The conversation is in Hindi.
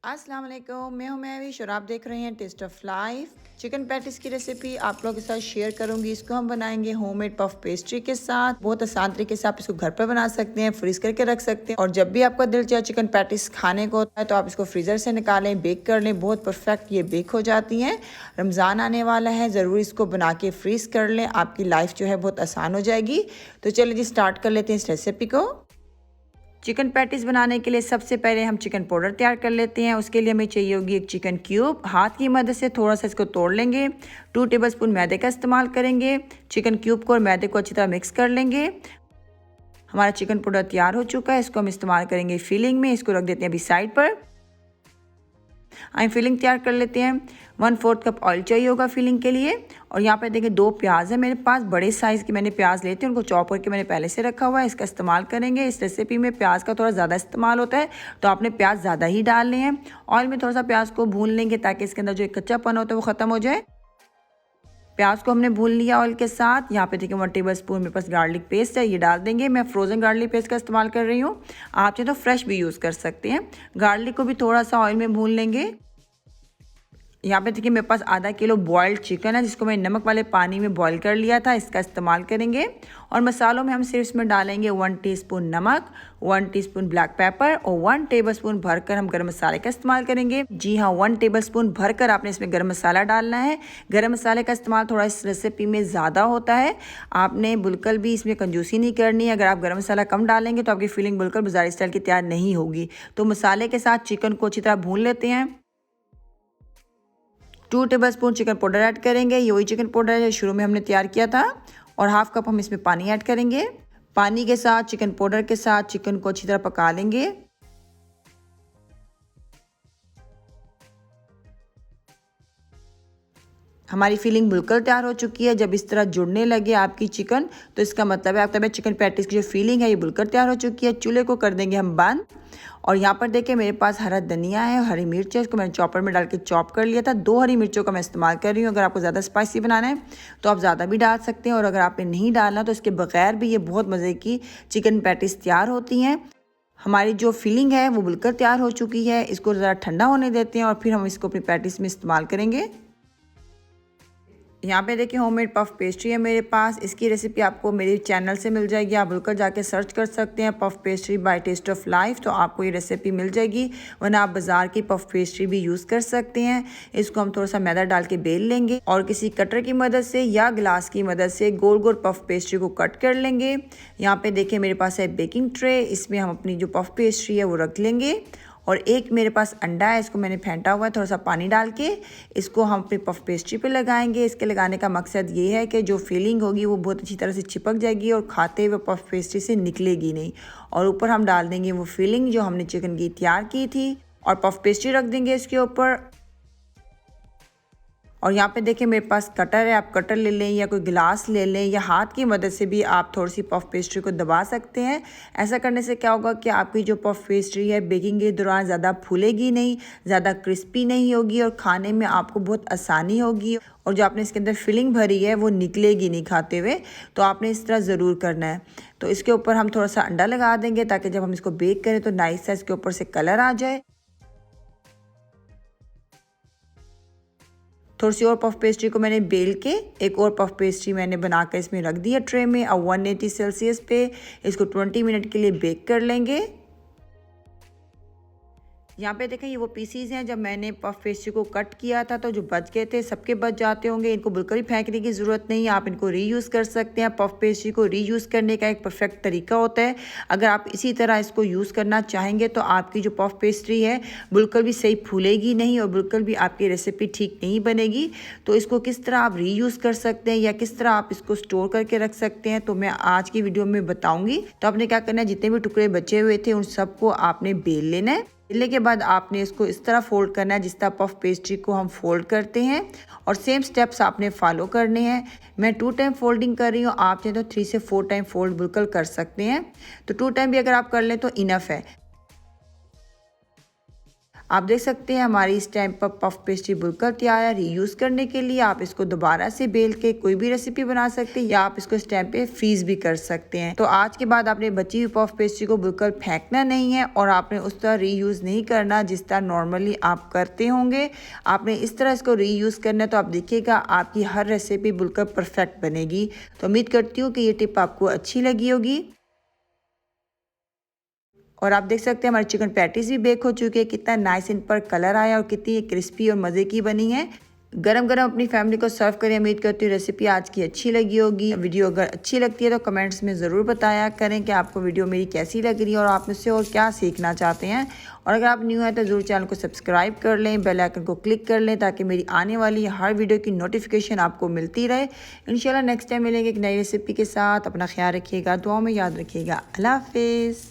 अस्सलाम वालेकुम, मैं हूं महविश और आप देख रहे हैं taste of life. Chicken patties की रेसिपी आप लोगों के साथ शेयर करूंगी। इसको हम बनाएंगे होममेड पफ पेस्ट्री के साथ। बहुत आसान तरीके से आप इसको घर पर बना सकते हैं, फ्रीज करके रख सकते हैं। और जब भी आपका दिल चाहे चिकन पैटिस खाने को होता है तो आप इसको फ्रीजर से निकालें, बेक कर लें। बहुत परफेक्ट ये बेक हो जाती हैं। रमज़ान आने वाला है, ज़रूर इसको बना के फ्रीज कर लें, आपकी लाइफ जो है बहुत आसान हो जाएगी। तो चलिए जी स्टार्ट कर लेते हैं इस रेसिपी को। चिकन पैटीज बनाने के लिए सबसे पहले हम चिकन पाउडर तैयार कर लेते हैं। उसके लिए हमें चाहिए होगी एक चिकन क्यूब। हाथ की मदद से थोड़ा सा इसको तोड़ लेंगे। 2 टेबलस्पून मैदे का इस्तेमाल करेंगे। चिकन क्यूब को और मैदे को अच्छी तरह मिक्स कर लेंगे। हमारा चिकन पाउडर तैयार हो चुका है। इसको हम इस्तेमाल करेंगे फिलिंग में। इसको रख देते हैं अभी साइड पर। फिलिंग तैयार कर लेते हैं। 1/4 कप ऑयल चाहिए होगा फिलिंग के लिए। और यहाँ पे देखिए 2 प्याज है मेरे पास, बड़े साइज़ के मैंने प्याज लेते हैं, उनको चॉप करके मैंने पहले से रखा हुआ है। इसका इस्तेमाल करेंगे। इस रेसिपी में प्याज का थोड़ा ज़्यादा इस्तेमाल होता है, तो आपने प्याज ज़्यादा ही डालने हैं। ऑयल में थोड़ा सा प्याज को भून लेंगे ताकि इसके अंदर जो एक कच्चापन होता है वो ख़त्म हो जाए। प्याज को हमने भून लिया ऑयल के साथ। यहाँ पे देखिए 1 टेबलस्पून मेरे पास गार्लिक पेस्ट है, ये डाल देंगे। मैं फ्रोज़न गार्लिक पेस्ट का इस्तेमाल कर रही हूँ, आप चाहे तो फ्रेश भी यूज़ कर सकते हैं। गार्लिक को भी थोड़ा सा ऑयल में भून लेंगे। यहाँ पे देखिए मेरे पास आधा किलो बॉइल्ड चिकन है, जिसको मैं नमक वाले पानी में बॉईल कर लिया था। इसका इस्तेमाल करेंगे। और मसालों में हम सिर्फ इसमें डालेंगे 1 टीस्पून नमक, 1 टीस्पून ब्लैक पेपर और 1 टेबलस्पून भरकर हम गरम मसाले का इस्तेमाल करेंगे। जी हाँ, 1 टेबलस्पून भरकर आपने इसमें गरम मसाला डालना है। गरम मसाले का इस्तेमाल थोड़ा इस रेसिपी में ज़्यादा होता है, आपने बिल्कुल भी इसमें कंजूसी नहीं करनी है। अगर आप गरम मसाला कम डालेंगे तो आपकी फीलिंग बिल्कुल बाज़ारी स्टाइल की तैयार नहीं होगी। तो मसाले के साथ चिकन को अच्छी तरह भून लेते हैं। 2 टेबलस्पून चिकन पाउडर ऐड करेंगे। ये वही चिकन पाउडर है शुरू में हमने तैयार किया था। और हाफ कप हम इसमें पानी ऐड करेंगे। पानी के साथ चिकन पाउडर के साथ चिकन को अच्छी तरह पका लेंगे। हमारी फिलिंग बिल्कुल तैयार हो चुकी है। जब इस तरह जुड़ने लगे आपकी चिकन, तो इसका मतलब है आपका चिकन पैटीज की जो फीलिंग है ये बिल्कुल तैयार हो चुकी है। चूल्हे को कर देंगे हम बंद। और यहाँ पर देखिए मेरे पास हरा धनिया है, हरी मिर्च है, इसको मैंने चॉपर में डाल के चॉप कर लिया था। 2 हरी मिर्चों का मैं इस्तेमाल कर रही हूँ। अगर आपको ज़्यादा स्पाइसी बनाना है तो आप ज़्यादा भी डाल सकते हैं, और अगर आपने नहीं डालना तो इसके बगैर भी ये बहुत मज़े की चिकन पैटीज तैयार होती हैं। हमारी जो फिलिंग है वो बिल्कुल तैयार हो चुकी है। इसको ज़रा ठंडा होने देते हैं और फिर हम इसको अपनी पैटीज में इस्तेमाल करेंगे। यहाँ पे देखिए होममेड पफ पेस्ट्री है मेरे पास। इसकी रेसिपी आपको मेरे चैनल से मिल जाएगी, आप बिल्कुल जाके सर्च कर सकते हैं puff pastry by taste of life, तो आपको ये रेसिपी मिल जाएगी। वरना आप बाज़ार की पफ पेस्ट्री भी यूज़ कर सकते हैं। इसको हम थोड़ा सा मैदा डाल के बेल लेंगे और किसी कटर की मदद से या ग्लास की मदद से गोल गोल पफ पेस्ट्री को कट कर लेंगे। यहाँ पे देखिए मेरे पास है बेकिंग ट्रे, इसमें हम अपनी जो पफ पेस्ट्री है वो रख लेंगे। और एक मेरे पास अंडा है, इसको मैंने फेंटा हुआ है थोड़ा सा पानी डाल के। इसको हम अपनी पफ पेस्ट्री पे लगाएंगे। इसके लगाने का मकसद ये है कि जो फीलिंग होगी वो बहुत अच्छी तरह से चिपक जाएगी और खाते हुए पफ पेस्ट्री से निकलेगी नहीं। और ऊपर हम डाल देंगे वो फीलिंग जो हमने चिकन की तैयार की थी, और पफ पेस्ट्री रख देंगे इसके ऊपर। और यहाँ पे देखिए मेरे पास कटर है, आप कटर ले लें या कोई गिलास ले लें, या हाथ की मदद से भी आप थोड़ी सी पफ पेस्ट्री को दबा सकते हैं। ऐसा करने से क्या होगा कि आपकी जो पफ पेस्ट्री है बेकिंग के दौरान ज़्यादा फूलेगी नहीं, ज़्यादा क्रिस्पी नहीं होगी, और खाने में आपको बहुत आसानी होगी। और जो आपने इसके अंदर फिलिंग भरी है वो निकलेगी नहीं खाते हुए। तो आपने इस तरह ज़रूर करना है। तो इसके ऊपर हम थोड़ा सा अंडा लगा देंगे ताकि जब हम इसको बेक करें तो नाइस सा इसके ऊपर से कलर आ जाए। थोड़ी सी और पफ पेस्ट्री को मैंने बेल के एक और पफ पेस्ट्री मैंने बनाकर इसमें रख दिया ट्रे में। अब 180 सेल्सियस पे इसको 20 मिनट के लिए बेक कर लेंगे। यहाँ पे देखें ये वो पीसीज हैं जब मैंने पफ पेस्ट्री को कट किया था, तो जो बच गए थे सबके बच जाते होंगे। इनको बिल्कुल भी फेंकने की ज़रूरत नहीं है, आप इनको रीयूज़ कर सकते हैं। पफ पेस्ट्री को रीयूज़ करने का एक परफेक्ट तरीका होता है। अगर आप इसी तरह इसको यूज़ करना चाहेंगे तो आपकी जो पफ पेस्ट्री है बिल्कुल भी सही फूलेगी नहीं और बिल्कुल भी आपकी रेसिपी ठीक नहीं बनेगी। तो इसको किस तरह आप रीयूज़ कर सकते हैं या किस तरह आप इसको स्टोर करके रख सकते हैं, तो मैं आज की वीडियो में बताऊँगी। तो आपने क्या करना है, जितने भी टुकड़े बचे हुए थे उन सबको आपने बेल लेना है। बेलने के बाद आपने इसको इस तरह फोल्ड करना है जिस तरह पफ पेस्ट्री को हम फोल्ड करते हैं, और सेम स्टेप्स आपने फॉलो करने हैं। मैं 2 टाइम फोल्डिंग कर रही हूँ, आप चाहें तो 3 से 4 टाइम फोल्ड बिल्कुल कर सकते हैं। तो 2 टाइम भी अगर आप कर लें तो इनफ है। आप देख सकते हैं हमारी इस टाइम पर पफ पेस्ट्री बिल्कुल तैयार है रीयूज़ करने के लिए। आप इसको दोबारा से बेल के कोई भी रेसिपी बना सकते हैं या आप इसको इस टाइम पे फ्रीज भी कर सकते हैं। तो आज के बाद आपने बची हुई पफ पेस्ट्री को बिल्कुल फेंकना नहीं है और आपने उस तरह रीयूज़ नहीं करना जिस तरह नॉर्मली आप करते होंगे। आपने इस तरह इसको रीयूज़ करना है। तो आप देखिएगा आपकी हर रेसिपी बिल्कुल परफेक्ट बनेगी। तो उम्मीद करती हूँ कि ये टिप आपको अच्छी लगी होगी। और आप देख सकते हैं हमारी चिकन पैटीज भी बेक हो चुकी है, कितना नाइस इन पर कलर आया और कितनी क्रिस्पी और मज़े की बनी है। गरम गरम अपनी फैमिली को सर्व करें। उम्मीद करती हूँ रेसिपी आज की अच्छी लगी होगी। वीडियो अगर अच्छी लगती है तो कमेंट्स में ज़रूर बताया करें कि आपको वीडियो मेरी कैसी लग रही है और आप मुझसे और क्या सीखना चाहते हैं। और अगर आप न्यू हैं तो ज़रूर चैनल को सब्सक्राइब कर लें, बेल आइकन को क्लिक कर लें ताकि मेरी आने वाली हर वीडियो की नोटिफिकेशन आपको मिलती रहे। इंशाल्लाह नेक्स्ट टाइम मिलेंगे एक नई रेसिपी के साथ। अपना ख्याल रखिएगा, दुआ में याद रखिएगा। अल्लाह हाफिज़।